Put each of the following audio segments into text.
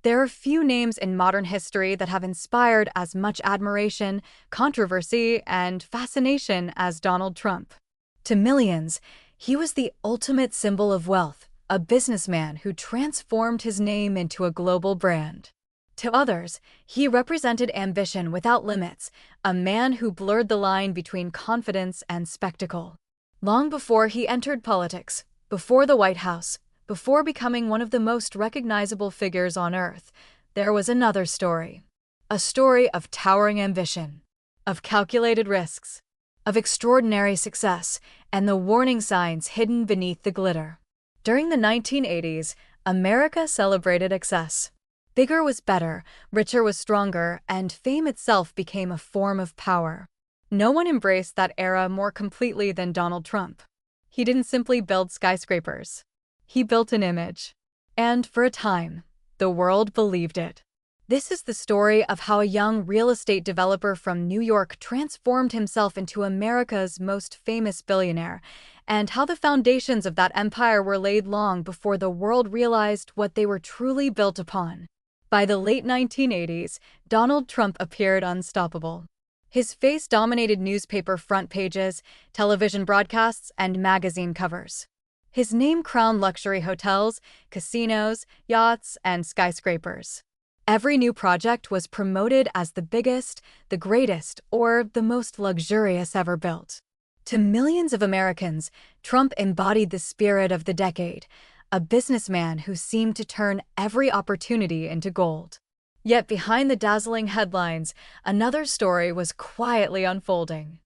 There are few names in modern history that have inspired as much admiration, controversy, and fascination as Donald Trump. To millions, he was the ultimate symbol of wealth, a businessman who transformed his name into a global brand. To others, he represented ambition without limits, a man who blurred the line between confidence and spectacle. Long before he entered politics, before the White House, before becoming one of the most recognizable figures on Earth, there was another story. A story of towering ambition, of calculated risks, of extraordinary success, and the warning signs hidden beneath the glitter. During the 1980s, America celebrated excess. Bigger was better, richer was stronger, and fame itself became a form of power. No one embraced that era more completely than Donald Trump. He didn't simply build skyscrapers. He built an image. And for a time, the world believed it. This is the story of how a young real estate developer from New York transformed himself into America's most famous billionaire, and how the foundations of that empire were laid long before the world realized what they were truly built upon. By the late 1980s, Donald Trump appeared unstoppable. His face dominated newspaper front pages, television broadcasts, and magazine covers. His name crowned luxury hotels, casinos, yachts, and skyscrapers. Every new project was promoted as the biggest, the greatest, or the most luxurious ever built. To millions of Americans, Trump embodied the spirit of the decade, a businessman who seemed to turn every opportunity into gold. Yet behind the dazzling headlines, another story was quietly unfolding.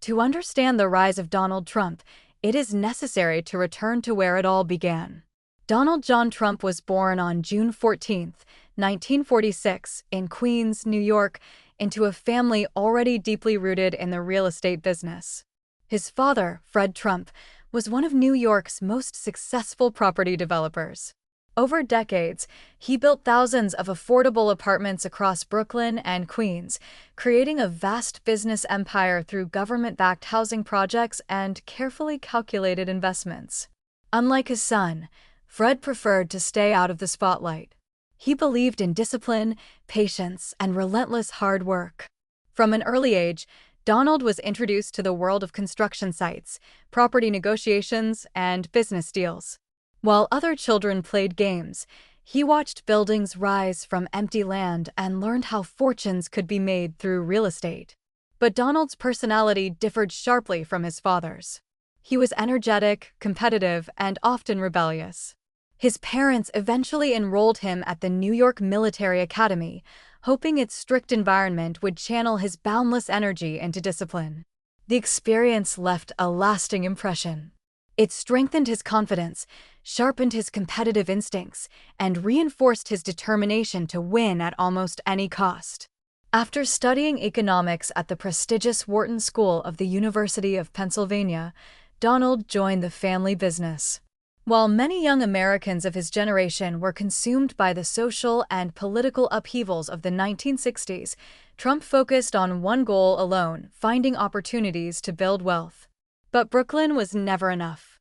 To understand the rise of Donald Trump, it is necessary to return to where it all began. Donald John Trump was born on June 14, 1946, in Queens, New York, into a family already deeply rooted in the real estate business. His father, Fred Trump, was one of New York's most successful property developers. Over decades, he built thousands of affordable apartments across Brooklyn and Queens, creating a vast business empire through government-backed housing projects and carefully calculated investments. Unlike his son, Fred preferred to stay out of the spotlight. He believed in discipline, patience, and relentless hard work. From an early age, Donald was introduced to the world of construction sites, property negotiations, and business deals. While other children played games, he watched buildings rise from empty land and learned how fortunes could be made through real estate. But Donald's personality differed sharply from his father's. He was energetic, competitive, and often rebellious. His parents eventually enrolled him at the New York Military Academy, hoping its strict environment would channel his boundless energy into discipline. The experience left a lasting impression. It strengthened his confidence, sharpened his competitive instincts, and reinforced his determination to win at almost any cost. After studying economics at the prestigious Wharton School of the University of Pennsylvania, Donald joined the family business. While many young Americans of his generation were consumed by the social and political upheavals of the 1960s, Trump focused on one goal alone: finding opportunities to build wealth. But Brooklyn was never enough.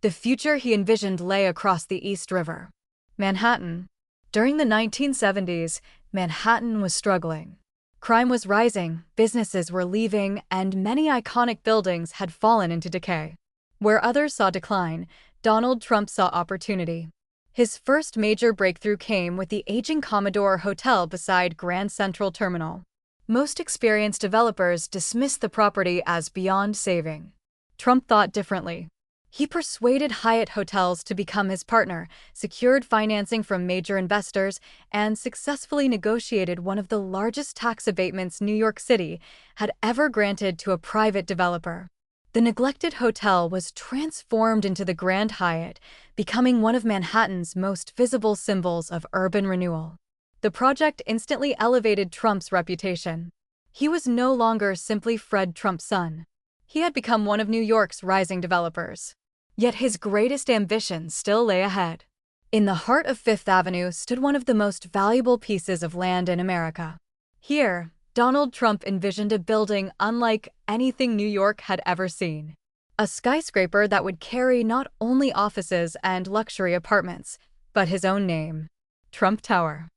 The future he envisioned lay across the East River. Manhattan. During the 1970s, Manhattan was struggling. Crime was rising, businesses were leaving, and many iconic buildings had fallen into decay. Where others saw decline, Donald Trump saw opportunity. His first major breakthrough came with the aging Commodore Hotel beside Grand Central Terminal. Most experienced developers dismissed the property as beyond saving. Trump thought differently. He persuaded Hyatt Hotels to become his partner, secured financing from major investors, and successfully negotiated one of the largest tax abatements New York City had ever granted to a private developer. The neglected hotel was transformed into the Grand Hyatt, becoming one of Manhattan's most visible symbols of urban renewal. The project instantly elevated Trump's reputation. He was no longer simply Fred Trump's son. He had become one of New York's rising developers. Yet his greatest ambition still lay ahead. In the heart of Fifth Avenue stood one of the most valuable pieces of land in America. Here, Donald Trump envisioned a building unlike anything New York had ever seen. A skyscraper that would carry not only offices and luxury apartments, but his own name, Trump Tower.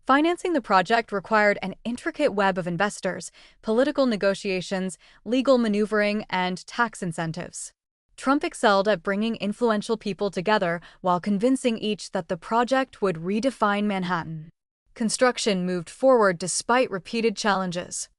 Financing the project required an intricate web of investors, political negotiations, legal maneuvering, and tax incentives. Trump excelled at bringing influential people together while convincing each that the project would redefine Manhattan. Construction moved forward despite repeated challenges.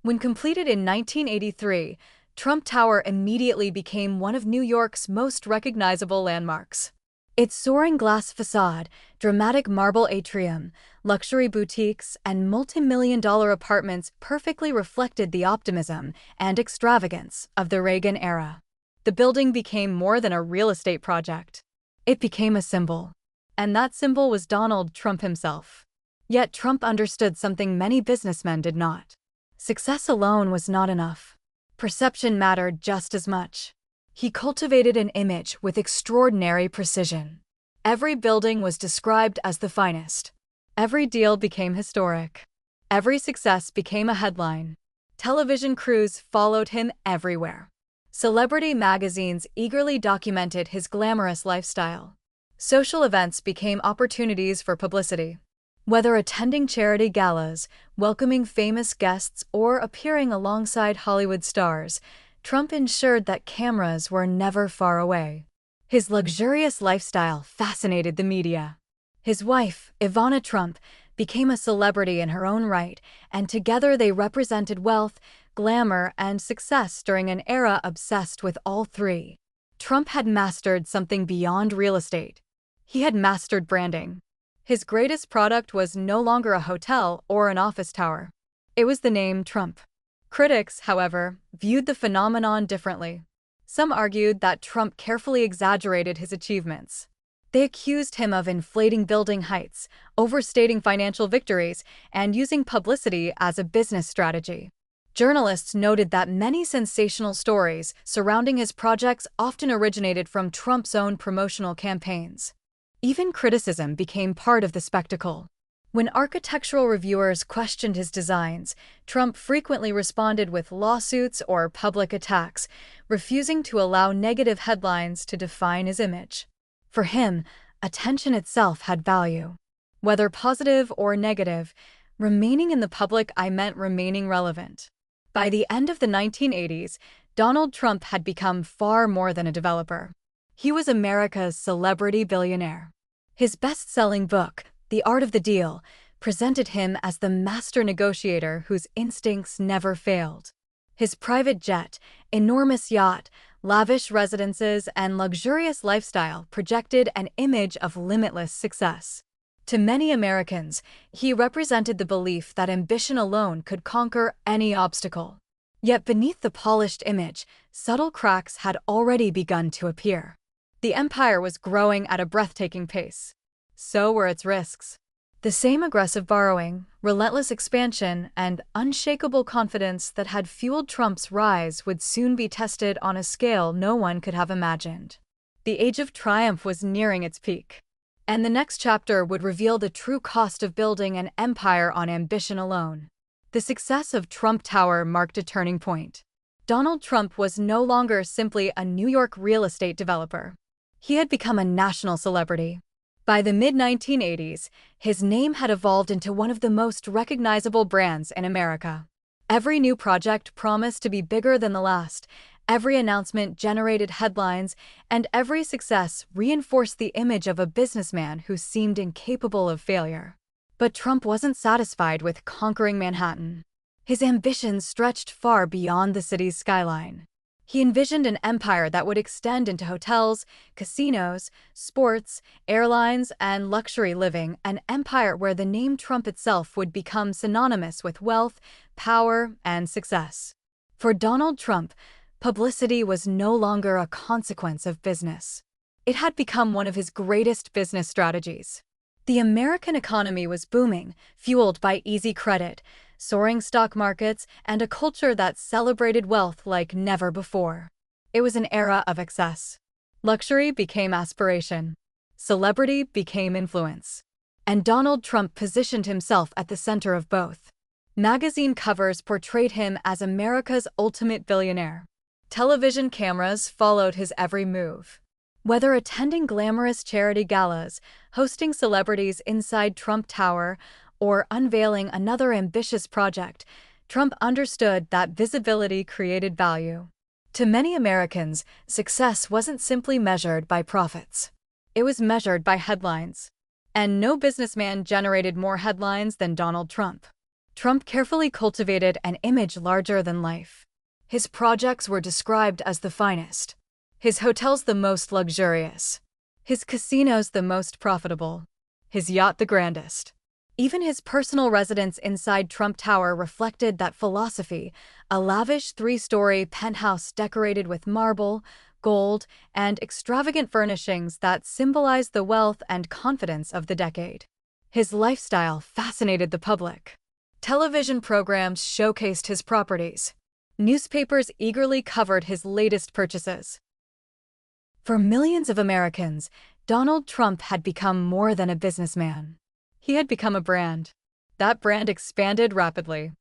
When completed in 1983, Trump Tower immediately became one of New York's most recognizable landmarks. Its soaring glass facade, dramatic marble atrium, luxury boutiques, and multi-million-dollar apartments perfectly reflected the optimism and extravagance of the Reagan era. The building became more than a real estate project. It became a symbol. And that symbol was Donald Trump himself. Yet Trump understood something many businessmen did not. Success alone was not enough. Perception mattered just as much. He cultivated an image with extraordinary precision. Every building was described as the finest. Every deal became historic. Every success became a headline. Television crews followed him everywhere. Celebrity magazines eagerly documented his glamorous lifestyle. Social events became opportunities for publicity. Whether attending charity galas, welcoming famous guests, or appearing alongside Hollywood stars, Trump ensured that cameras were never far away. His luxurious lifestyle fascinated the media. His wife, Ivana Trump, became a celebrity in her own right, and together they represented wealth, glamour, and success during an era obsessed with all three. Trump had mastered something beyond real estate. He had mastered branding. His greatest product was no longer a hotel or an office tower. It was the name Trump. Critics, however, viewed the phenomenon differently. Some argued that Trump carefully exaggerated his achievements. They accused him of inflating building heights, overstating financial victories, and using publicity as a business strategy. Journalists noted that many sensational stories surrounding his projects often originated from Trump's own promotional campaigns. Even criticism became part of the spectacle. When architectural reviewers questioned his designs, Trump frequently responded with lawsuits or public attacks, refusing to allow negative headlines to define his image. For him, attention itself had value. Whether positive or negative, remaining in the public eye meant remaining relevant. By the end of the 1980s, Donald Trump had become far more than a developer. He was America's celebrity billionaire. His best-selling book, The Art of the Deal, presented him as the master negotiator whose instincts never failed. His private jet, enormous yacht, lavish residences, and luxurious lifestyle projected an image of limitless success. To many Americans, he represented the belief that ambition alone could conquer any obstacle. Yet beneath the polished image, subtle cracks had already begun to appear. The empire was growing at a breathtaking pace. So were its risks. The same aggressive borrowing, relentless expansion, and unshakable confidence that had fueled Trump's rise would soon be tested on a scale no one could have imagined. The age of triumph was nearing its peak. And the next chapter would reveal the true cost of building an empire on ambition alone. The success of Trump Tower marked a turning point. Donald Trump was no longer simply a New York real estate developer. He had become a national celebrity. By the mid-1980s, his name had evolved into one of the most recognizable brands in America. Every new project promised to be bigger than the last. Every announcement generated headlines, and every success reinforced the image of a businessman who seemed incapable of failure. But Trump wasn't satisfied with conquering Manhattan. His ambitions stretched far beyond the city's skyline. He envisioned an empire that would extend into hotels, casinos, sports, airlines, and luxury living, an empire where the name Trump itself would become synonymous with wealth, power, and success. For Donald Trump, publicity was no longer a consequence of business. It had become one of his greatest business strategies. The American economy was booming, fueled by easy credit, soaring stock markets, and a culture that celebrated wealth like never before. It was an era of excess. Luxury became aspiration. Celebrity became influence. And Donald Trump positioned himself at the center of both. Magazine covers portrayed him as America's ultimate billionaire. Television cameras followed his every move. Whether attending glamorous charity galas, hosting celebrities inside Trump Tower, or unveiling another ambitious project, Trump understood that visibility created value. To many Americans, success wasn't simply measured by profits. It was measured by headlines. And no businessman generated more headlines than Donald Trump. Trump carefully cultivated an image larger than life. His projects were described as the finest, his hotels the most luxurious, his casinos the most profitable, his yacht the grandest. Even his personal residence inside Trump Tower reflected that philosophy, a lavish 3-story penthouse decorated with marble, gold, and extravagant furnishings that symbolized the wealth and confidence of the decade. His lifestyle fascinated the public. Television programs showcased his properties. Newspapers eagerly covered his latest purchases. For millions of Americans, Donald Trump had become more than a businessman. He had become a brand. That brand expanded rapidly.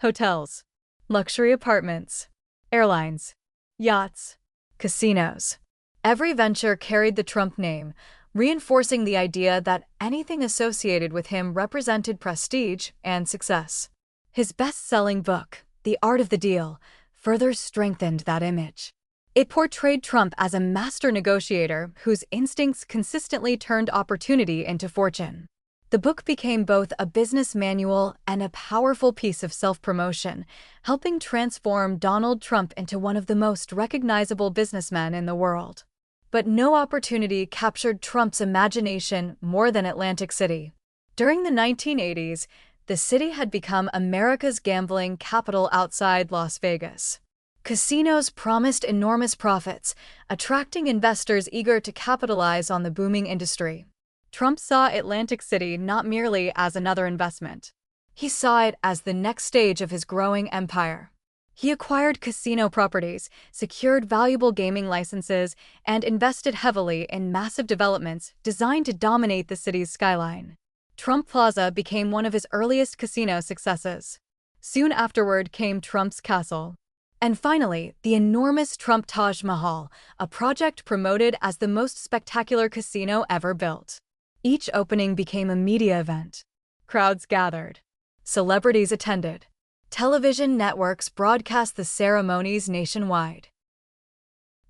Hotels, luxury apartments, airlines, yachts, casinos. Every venture carried the Trump name, reinforcing the idea that anything associated with him represented prestige and success. His best-selling book, The Art of the Deal, further strengthened that image. It portrayed Trump as a master negotiator whose instincts consistently turned opportunity into fortune. The book became both a business manual and a powerful piece of self-promotion, helping transform Donald Trump into one of the most recognizable businessmen in the world. But no opportunity captured Trump's imagination more than Atlantic City. During the 1980s, the city had become America's gambling capital outside Las Vegas. Casinos promised enormous profits, attracting investors eager to capitalize on the booming industry. Trump saw Atlantic City not merely as another investment. He saw it as the next stage of his growing empire. He acquired casino properties, secured valuable gaming licenses, and invested heavily in massive developments designed to dominate the city's skyline. Trump Plaza became one of his earliest casino successes. Soon afterward came Trump's Castle. And finally, the enormous Trump Taj Mahal, a project promoted as the most spectacular casino ever built. Each opening became a media event. Crowds gathered. Celebrities attended. Television networks broadcast the ceremonies nationwide.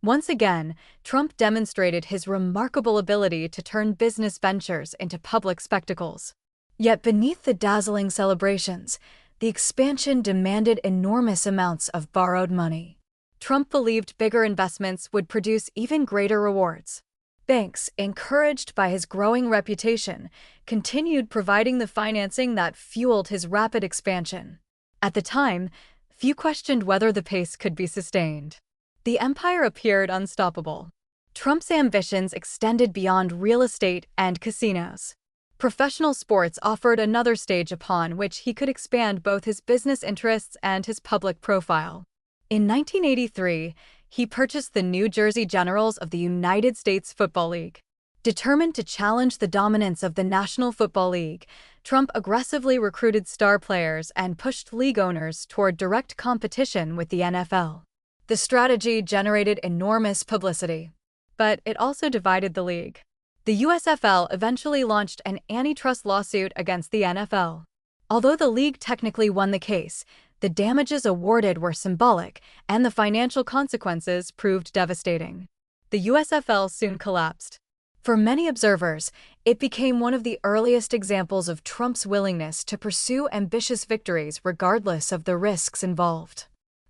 Once again, Trump demonstrated his remarkable ability to turn business ventures into public spectacles. Yet beneath the dazzling celebrations, the expansion demanded enormous amounts of borrowed money. Trump believed bigger investments would produce even greater rewards. Banks, encouraged by his growing reputation, continued providing the financing that fueled his rapid expansion. At the time, few questioned whether the pace could be sustained. The empire appeared unstoppable. Trump's ambitions extended beyond real estate and casinos. Professional sports offered another stage upon which he could expand both his business interests and his public profile. In 1983, he purchased the New Jersey Generals of the United States Football League. Determined to challenge the dominance of the National Football League, Trump aggressively recruited star players and pushed league owners toward direct competition with the NFL. The strategy generated enormous publicity, but it also divided the league. The USFL eventually launched an antitrust lawsuit against the NFL. Although the league technically won the case, the damages awarded were symbolic, and the financial consequences proved devastating. The USFL soon collapsed. For many observers, it became one of the earliest examples of Trump's willingness to pursue ambitious victories regardless of the risks involved.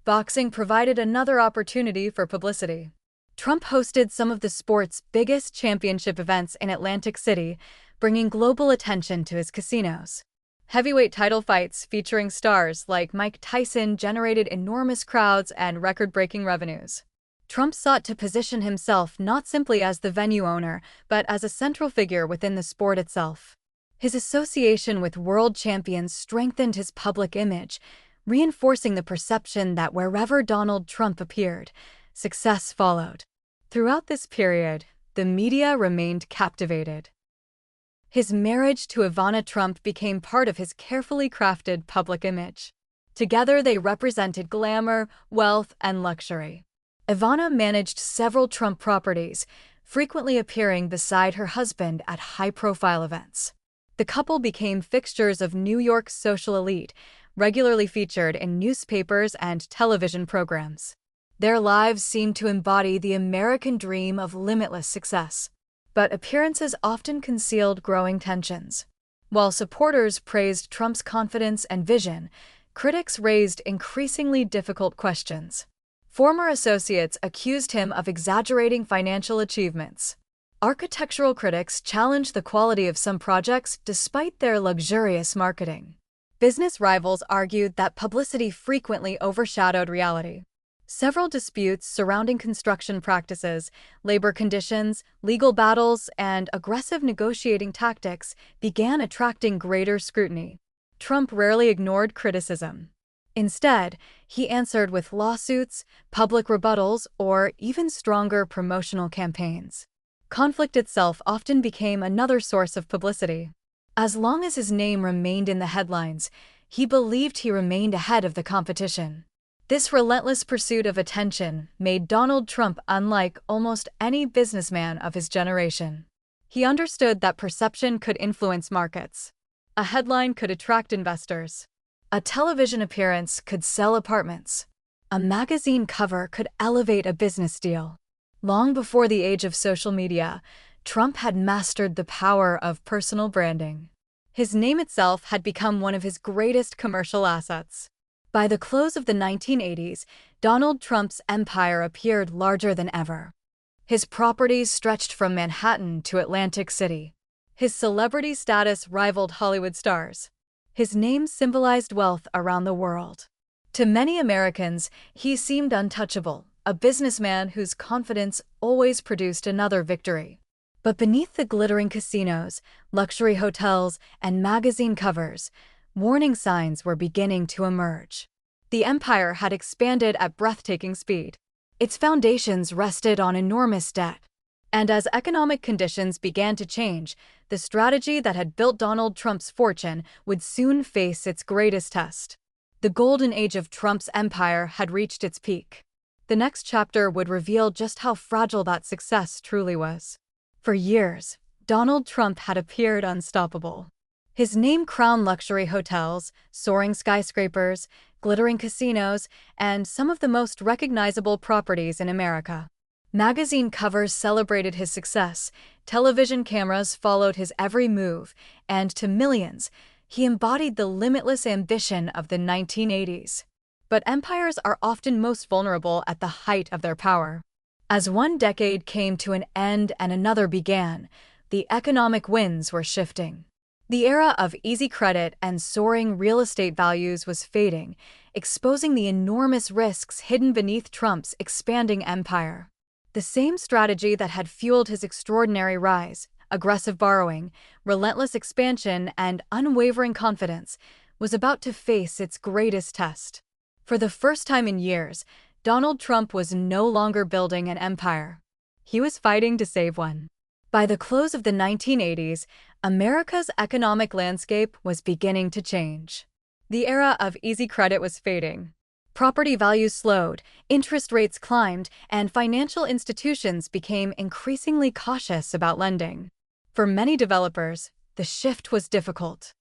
Boxing provided another opportunity for publicity. Trump hosted some of the sport's biggest championship events in Atlantic City, bringing global attention to his casinos. Heavyweight title fights featuring stars like Mike Tyson generated enormous crowds and record-breaking revenues. Trump sought to position himself not simply as the venue owner, but as a central figure within the sport itself. His association with world champions strengthened his public image, reinforcing the perception that wherever Donald Trump appeared, success followed. Throughout this period, the media remained captivated. His marriage to Ivana Trump became part of his carefully crafted public image. Together, they represented glamour, wealth, and luxury. Ivana managed several Trump properties, frequently appearing beside her husband at high-profile events. The couple became fixtures of New York's social elite, regularly featured in newspapers and television programs. Their lives seemed to embody the American dream of limitless success. But appearances often concealed growing tensions. While supporters praised Trump's confidence and vision, critics raised increasingly difficult questions. Former associates accused him of exaggerating financial achievements. Architectural critics challenged the quality of some projects despite their luxurious marketing. Business rivals argued that publicity frequently overshadowed reality. Several disputes surrounding construction practices, labor conditions, legal battles, and aggressive negotiating tactics began attracting greater scrutiny. Trump rarely ignored criticism. Instead, he answered with lawsuits, public rebuttals, or even stronger promotional campaigns. Conflict itself often became another source of publicity. As long as his name remained in the headlines, he believed he remained ahead of the competition. This relentless pursuit of attention made Donald Trump unlike almost any businessman of his generation. He understood that perception could influence markets. A headline could attract investors. A television appearance could sell apartments. A magazine cover could elevate a business deal. Long before the age of social media, Trump had mastered the power of personal branding. His name itself had become one of his greatest commercial assets. By the close of the 1980s, Donald Trump's empire appeared larger than ever. His properties stretched from Manhattan to Atlantic City. His celebrity status rivaled Hollywood stars. His name symbolized wealth around the world. To many Americans, he seemed untouchable, a businessman whose confidence always produced another victory. But beneath the glittering casinos, luxury hotels, and magazine covers, warning signs were beginning to emerge. The empire had expanded at breathtaking speed. Its foundations rested on enormous debt. And as economic conditions began to change, the strategy that had built Donald Trump's fortune would soon face its greatest test. The golden age of Trump's empire had reached its peak. The next chapter would reveal just how fragile that success truly was. For years, Donald Trump had appeared unstoppable. His name crowned luxury hotels, soaring skyscrapers, glittering casinos, and some of the most recognizable properties in America. Magazine covers celebrated his success, television cameras followed his every move, and to millions, he embodied the limitless ambition of the 1980s. But empires are often most vulnerable at the height of their power. As one decade came to an end and another began, the economic winds were shifting. The era of easy credit and soaring real estate values was fading, exposing the enormous risks hidden beneath Trump's expanding empire. The same strategy that had fueled his extraordinary rise, aggressive borrowing, relentless expansion, and unwavering confidence, was about to face its greatest test. For the first time in years, Donald Trump was no longer building an empire. He was fighting to save one. By the close of the 1980s, America's economic landscape was beginning to change. The era of easy credit was fading. Property values slowed, interest rates climbed, and financial institutions became increasingly cautious about lending. For many developers, the shift was difficult.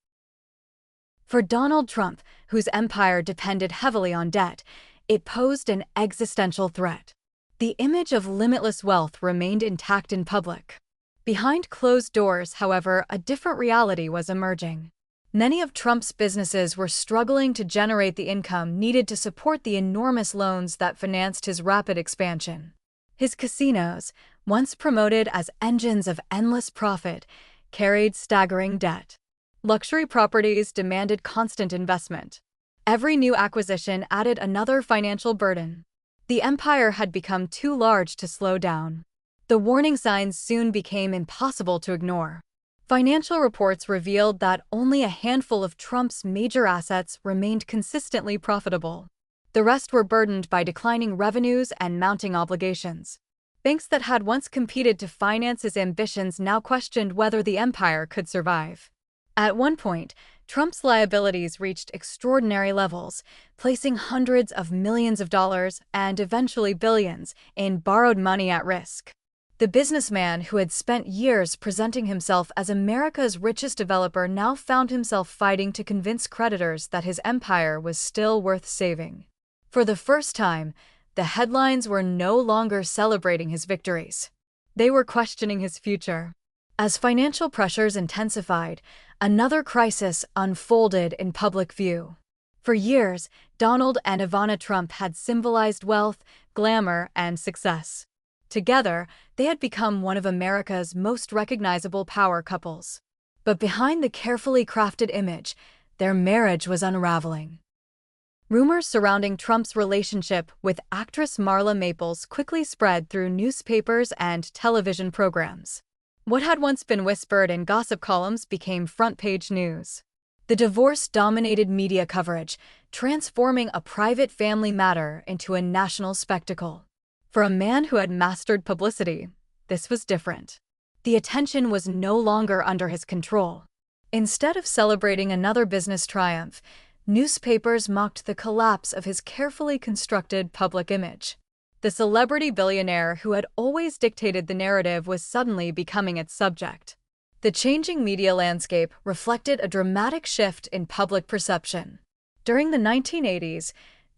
For Donald Trump, whose empire depended heavily on debt, it posed an existential threat. The image of limitless wealth remained intact in public. Behind closed doors, however, a different reality was emerging. Many of Trump's businesses were struggling to generate the income needed to support the enormous loans that financed his rapid expansion. His casinos, once promoted as engines of endless profit, carried staggering debt. Luxury properties demanded constant investment. Every new acquisition added another financial burden. The empire had become too large to slow down. The warning signs soon became impossible to ignore. Financial reports revealed that only a handful of Trump's major assets remained consistently profitable. The rest were burdened by declining revenues and mounting obligations. Banks that had once competed to finance his ambitions now questioned whether the empire could survive. At one point, Trump's liabilities reached extraordinary levels, placing hundreds of millions of dollars and eventually billions in borrowed money at risk. The businessman who had spent years presenting himself as America's richest developer now found himself fighting to convince creditors that his empire was still worth saving. For the first time, the headlines were no longer celebrating his victories. They were questioning his future. As financial pressures intensified, another crisis unfolded in public view. For years, Donald and Ivana Trump had symbolized wealth, glamour, and success. Together, they had become one of America's most recognizable power couples. But behind the carefully crafted image, their marriage was unraveling. Rumors surrounding Trump's relationship with actress Marla Maples quickly spread through newspapers and television programs. What had once been whispered in gossip columns became front-page news. The divorce dominated media coverage, transforming a private family matter into a national spectacle. For a man who had mastered publicity, this was different. The attention was no longer under his control. Instead of celebrating another business triumph, newspapers mocked the collapse of his carefully constructed public image. The celebrity billionaire who had always dictated the narrative was suddenly becoming its subject. The changing media landscape reflected a dramatic shift in public perception. During the 1980s,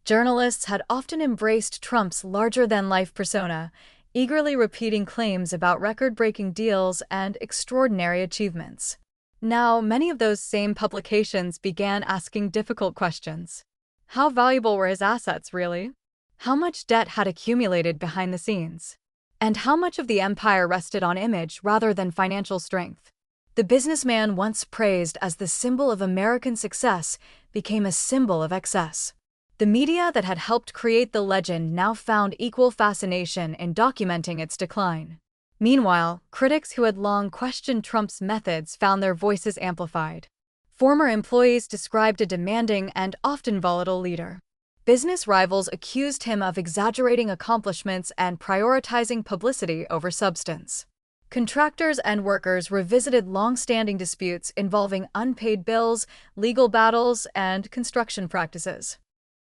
journalists had often embraced Trump's larger-than-life persona, eagerly repeating claims about record-breaking deals and extraordinary achievements. Now, many of those same publications began asking difficult questions. How valuable were his assets, really? How much debt had accumulated behind the scenes? And how much of the empire rested on image rather than financial strength? The businessman once praised as the symbol of American success became a symbol of excess. The media that had helped create the legend now found equal fascination in documenting its decline. Meanwhile, critics who had long questioned Trump's methods found their voices amplified. Former employees described a demanding and often volatile leader. Business rivals accused him of exaggerating accomplishments and prioritizing publicity over substance. Contractors and workers revisited long-standing disputes involving unpaid bills, legal battles, and construction practices.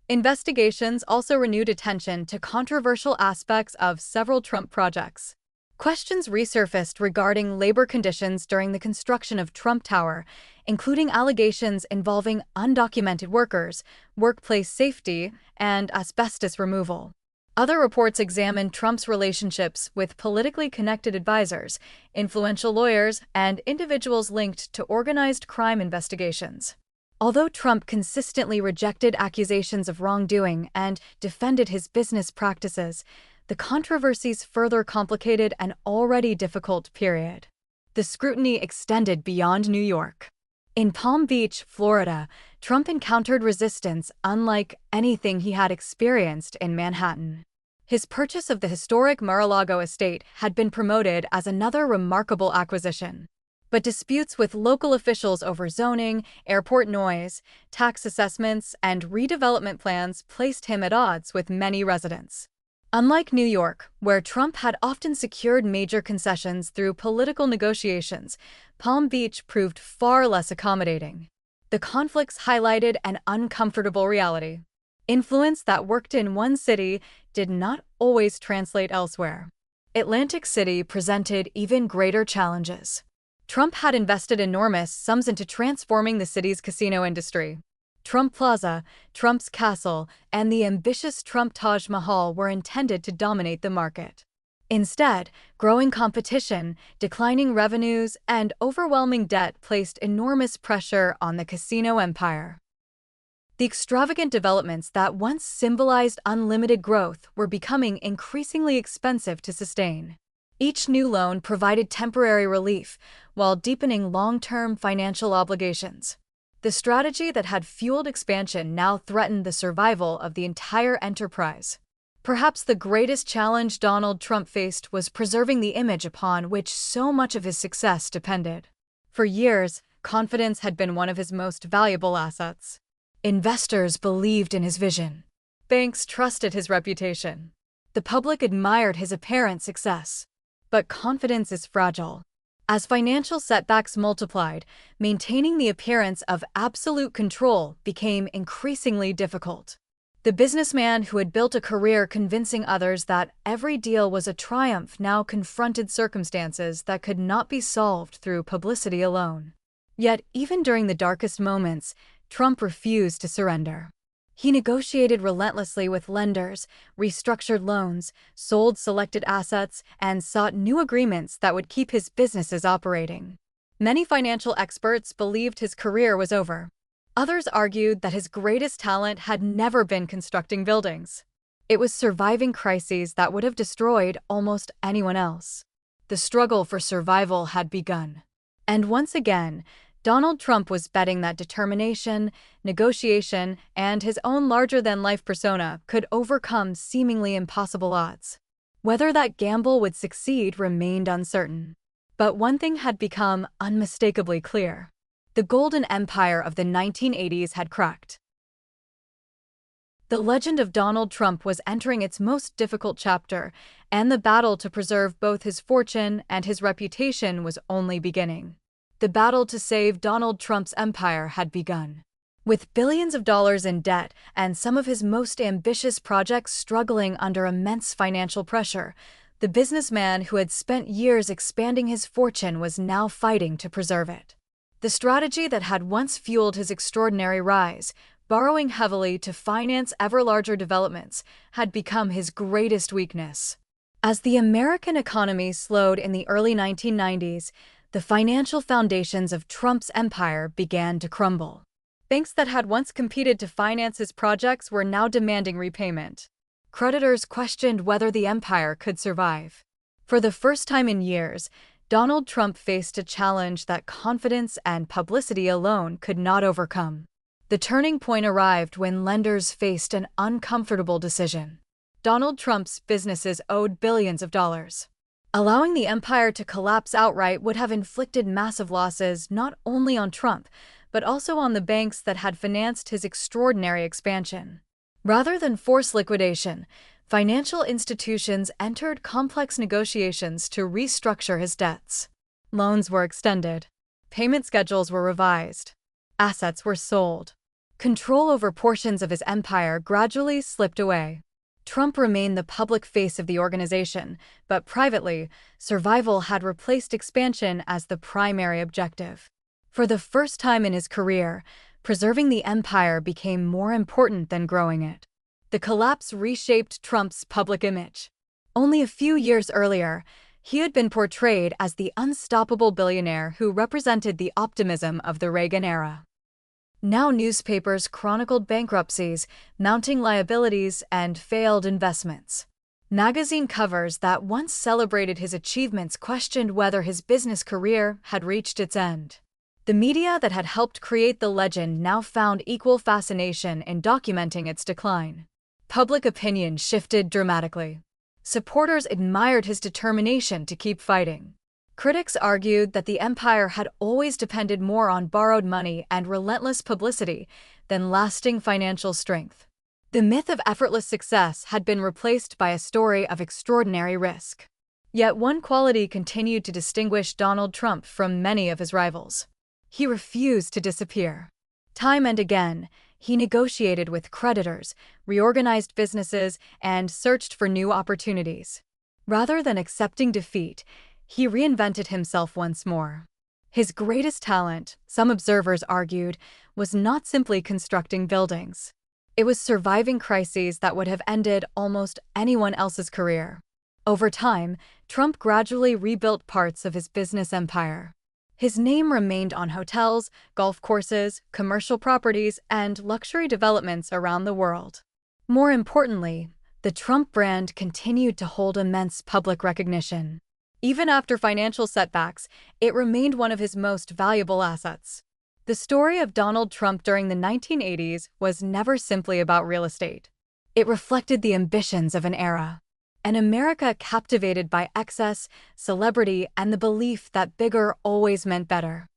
Investigations also renewed attention to controversial aspects of several Trump projects. Questions resurfaced regarding labor conditions during the construction of Trump Tower, including allegations involving undocumented workers, workplace safety, and asbestos removal. Other reports examined Trump's relationships with politically connected advisors, influential lawyers, and individuals linked to organized crime investigations. Although Trump consistently rejected accusations of wrongdoing and defended his business practices, the controversies further complicated an already difficult period. The scrutiny extended beyond New York. In Palm Beach, Florida, Trump encountered resistance unlike anything he had experienced in Manhattan. His purchase of the historic Mar-a-Lago estate had been promoted as another remarkable acquisition. But disputes with local officials over zoning, airport noise, tax assessments, and redevelopment plans placed him at odds with many residents. Unlike New York, where Trump had often secured major concessions through political negotiations, Palm Beach proved far less accommodating. The conflicts highlighted an uncomfortable reality. Influence that worked in one city did not always translate elsewhere. Atlantic City presented even greater challenges. Trump had invested enormous sums into transforming the city's casino industry. Trump Plaza, Trump's Castle, and the ambitious Trump Taj Mahal were intended to dominate the market. Instead, growing competition, declining revenues, and overwhelming debt placed enormous pressure on the casino empire. The extravagant developments that once symbolized unlimited growth were becoming increasingly expensive to sustain. Each new loan provided temporary relief, while deepening long-term financial obligations. The strategy that had fueled expansion now threatened the survival of the entire enterprise. Perhaps the greatest challenge Donald Trump faced was preserving the image upon which so much of his success depended. For years, confidence had been one of his most valuable assets. Investors believed in his vision. Banks trusted his reputation. The public admired his apparent success. But confidence is fragile. As financial setbacks multiplied, maintaining the appearance of absolute control became increasingly difficult. The businessman who had built a career convincing others that every deal was a triumph now confronted circumstances that could not be solved through publicity alone. Yet, even during the darkest moments, Trump refused to surrender. He negotiated relentlessly with lenders, restructured loans, sold selected assets, and sought new agreements that would keep his businesses operating. Many financial experts believed his career was over. Others argued that his greatest talent had never been constructing buildings. It was surviving crises that would have destroyed almost anyone else. The struggle for survival had begun. And once again, Donald Trump was betting that determination, negotiation, and his own larger-than-life persona could overcome seemingly impossible odds. Whether that gamble would succeed remained uncertain. But one thing had become unmistakably clear. The golden empire of the 1980s had cracked. The legend of Donald Trump was entering its most difficult chapter, and the battle to preserve both his fortune and his reputation was only beginning. The battle to save Donald Trump's empire had begun. With billions of dollars in debt and some of his most ambitious projects struggling under immense financial pressure, the businessman who had spent years expanding his fortune was now fighting to preserve it. The strategy that had once fueled his extraordinary rise, borrowing heavily to finance ever-larger developments, had become his greatest weakness. As the American economy slowed in the early 1990s, the financial foundations of Trump's empire began to crumble. Banks that had once competed to finance his projects were now demanding repayment. Creditors questioned whether the empire could survive. For the first time in years, Donald Trump faced a challenge that confidence and publicity alone could not overcome. The turning point arrived when lenders faced an uncomfortable decision. Donald Trump's businesses owed billions of dollars. Allowing the empire to collapse outright would have inflicted massive losses not only on Trump, but also on the banks that had financed his extraordinary expansion. Rather than force liquidation, financial institutions entered complex negotiations to restructure his debts. Loans were extended. Payment schedules were revised. Assets were sold. Control over portions of his empire gradually slipped away. Trump remained the public face of the organization, but privately, survival had replaced expansion as the primary objective. For the first time in his career, preserving the empire became more important than growing it. The collapse reshaped Trump's public image. Only a few years earlier, he had been portrayed as the unstoppable billionaire who represented the optimism of the Reagan era. Now newspapers chronicled bankruptcies, mounting liabilities, and failed investments. Magazine covers that once celebrated his achievements questioned whether his business career had reached its end. The media that had helped create the legend now found equal fascination in documenting its decline. Public opinion shifted dramatically. Supporters admired his determination to keep fighting. Critics argued that the empire had always depended more on borrowed money and relentless publicity than lasting financial strength. The myth of effortless success had been replaced by a story of extraordinary risk. Yet one quality continued to distinguish Donald Trump from many of his rivals. He refused to disappear. Time and again, he negotiated with creditors, reorganized businesses, and searched for new opportunities. Rather than accepting defeat, he reinvented himself once more. His greatest talent, some observers argued, was not simply constructing buildings. It was surviving crises that would have ended almost anyone else's career. Over time, Trump gradually rebuilt parts of his business empire. His name remained on hotels, golf courses, commercial properties, and luxury developments around the world. More importantly, the Trump brand continued to hold immense public recognition. Even after financial setbacks, it remained one of his most valuable assets. The story of Donald Trump during the 1980s was never simply about real estate. It reflected the ambitions of an era. An America captivated by excess, celebrity, and the belief that bigger always meant better.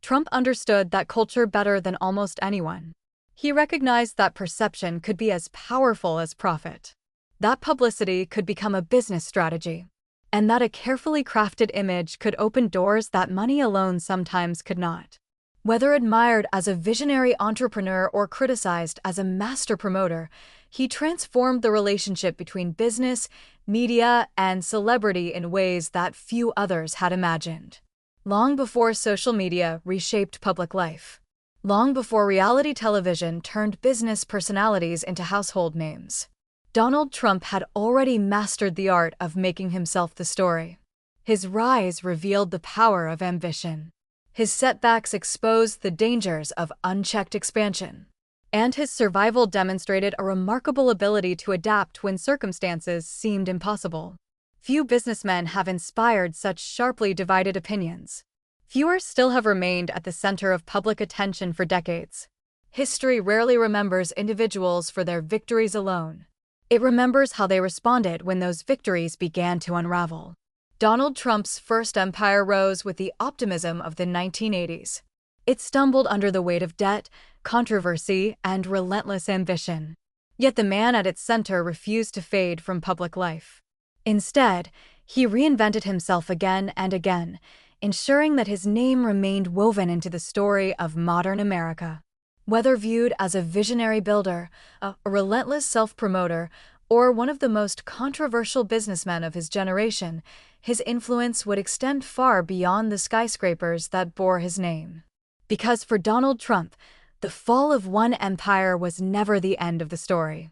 Trump understood that culture better than almost anyone. He recognized that perception could be as powerful as profit. That publicity could become a business strategy. And that a carefully crafted image could open doors that money alone sometimes could not. Whether admired as a visionary entrepreneur or criticized as a master promoter, he transformed the relationship between business, media, and celebrity in ways that few others had imagined. Long before social media reshaped public life, long before reality television turned business personalities into household names, Donald Trump had already mastered the art of making himself the story. His rise revealed the power of ambition. His setbacks exposed the dangers of unchecked expansion. And his survival demonstrated a remarkable ability to adapt when circumstances seemed impossible. Few businessmen have inspired such sharply divided opinions. Fewer still have remained at the center of public attention for decades. History rarely remembers individuals for their victories alone. It remembers how they responded when those victories began to unravel. Donald Trump's first empire rose with the optimism of the 1980s. It stumbled under the weight of debt, controversy, and relentless ambition. Yet the man at its center refused to fade from public life. Instead, he reinvented himself again and again, ensuring that his name remained woven into the story of modern America. Whether viewed as a visionary builder, a relentless self-promoter, or one of the most controversial businessmen of his generation, his influence would extend far beyond the skyscrapers that bore his name. Because for Donald Trump, the fall of one empire was never the end of the story.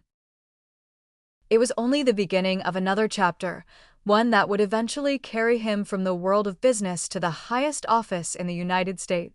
It was only the beginning of another chapter, one that would eventually carry him from the world of business to the highest office in the United States.